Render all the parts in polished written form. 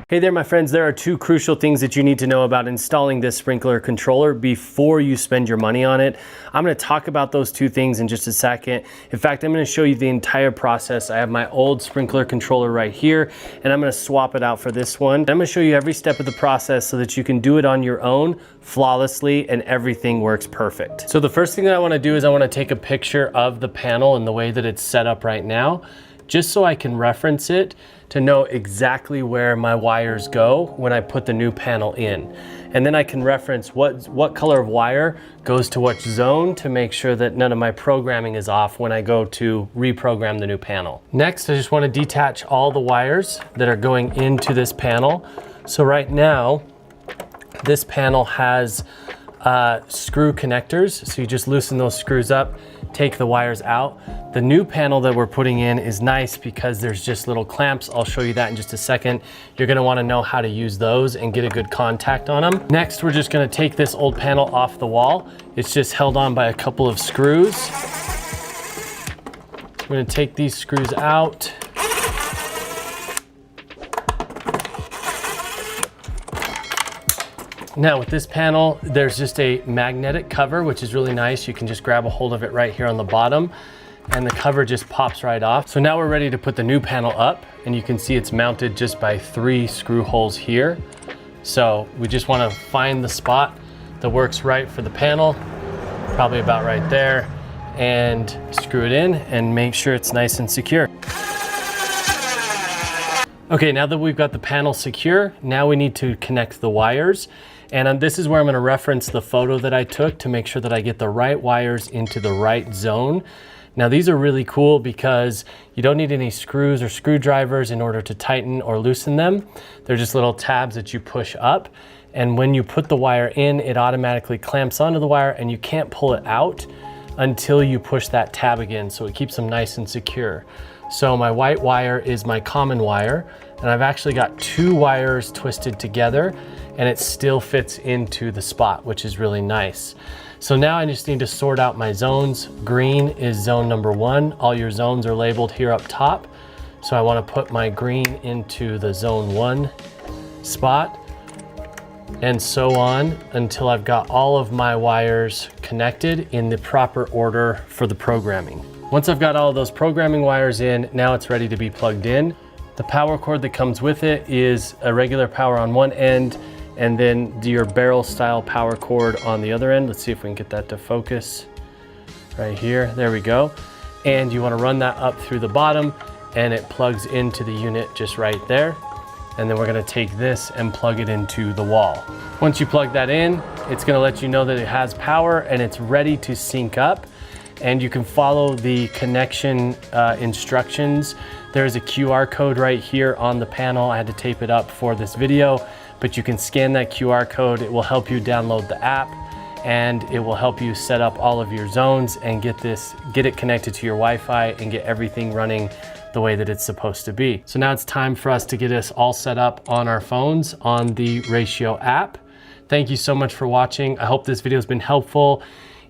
Hey there, my friends. There are two crucial things that you need to know about installing this sprinkler controller before you spend your money on it. I'm going to talk about those two things in just a second. In fact, I'm going to show you the entire process. I have my old sprinkler controller right here, and I'm going to swap it out for this one. I'm going to show you every step of the process so that you can do it on your own flawlessly and everything works perfect. So the first thing that I want to do is I want to take a picture of the panel and the way that it's set up right now, just so I can reference it to know exactly where my wires go when I put the new panel in. And then I can reference what color of wire goes to which zone to make sure that none of my programming is off when I go to reprogram the new panel. Next, I just want to detach all the wires that are going into this panel. So right now, this panel has screw connectors. So you just loosen those screws up, take the wires out. The new panel that we're putting in is nice because there's just little clamps. I'll show you that in just a second. You're gonna wanna know how to use those and get a good contact on them. Next, we're just gonna take this old panel off the wall. It's just held on by a couple of screws. I'm gonna take these screws out. Now with this panel, there's just a magnetic cover, which is really nice. You can just grab a hold of it right here on the bottom and the cover just pops right off. So now we're ready to put the new panel up, and you can see it's mounted just by 3 screw holes here. So we just wanna find the spot that works right for the panel, probably about right there, and screw it in and make sure it's nice and secure. Okay, now that we've got the panel secure, now we need to connect the wires. And this is where I'm gonna reference the photo that I took to make sure that I get the right wires into the right zone. Now these are really cool because you don't need any screws or screwdrivers in order to tighten or loosen them. They're just little tabs that you push up. And when you put the wire in, it automatically clamps onto the wire and you can't pull it out until you push that tab again. So it keeps them nice and secure. So my white wire is my common wire, and I've actually got 2 wires twisted together and it still fits into the spot, which is really nice. So now I just need to sort out my zones. Green is zone number 1. All your zones are labeled here up top. So I want to put my green into the zone 1 spot, and so on until I've got all of my wires connected in the proper order for the programming. Once I've got all of those programming wires in, now it's ready to be plugged in. The power cord that comes with it is a regular power on one end, and then your barrel style power cord on the other end. Let's see if we can get that to focus right here. There we go. And you want to run that up through the bottom, and it plugs into the unit just right there. And then we're going to take this and plug it into the wall. Once you plug that in, it's going to let you know that it has power and it's ready to sync up. And you can follow the connection instructions. There's a QR code right here on the panel. I had to tape it up for this video, but you can scan that QR code. It will help you download the app, and it will help you set up all of your zones and get it connected to your Wi-Fi and get everything running the way that it's supposed to be. So now it's time for us to get us all set up on our phones on the Rachio app. Thank you so much for watching. I hope this video has been helpful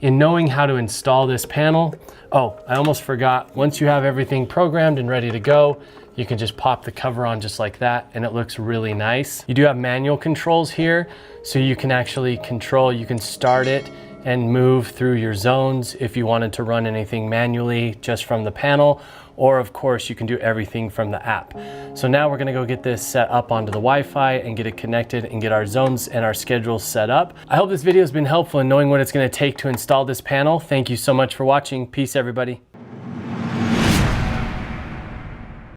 in knowing how to install this panel. Oh, I almost forgot. Once you have everything programmed and ready to go, you can just pop the cover on just like that, and it looks really nice. You do have manual controls here, so you can actually control, you can start it and move through your zones if you wanted to run anything manually just from the panel, or of course you can do everything from the app. So now we're gonna go get this set up onto the Wi-Fi and get it connected and get our zones and our schedules set up. I hope this video has been helpful in knowing what it's gonna take to install this panel. Thank you so much for watching. Peace, everybody.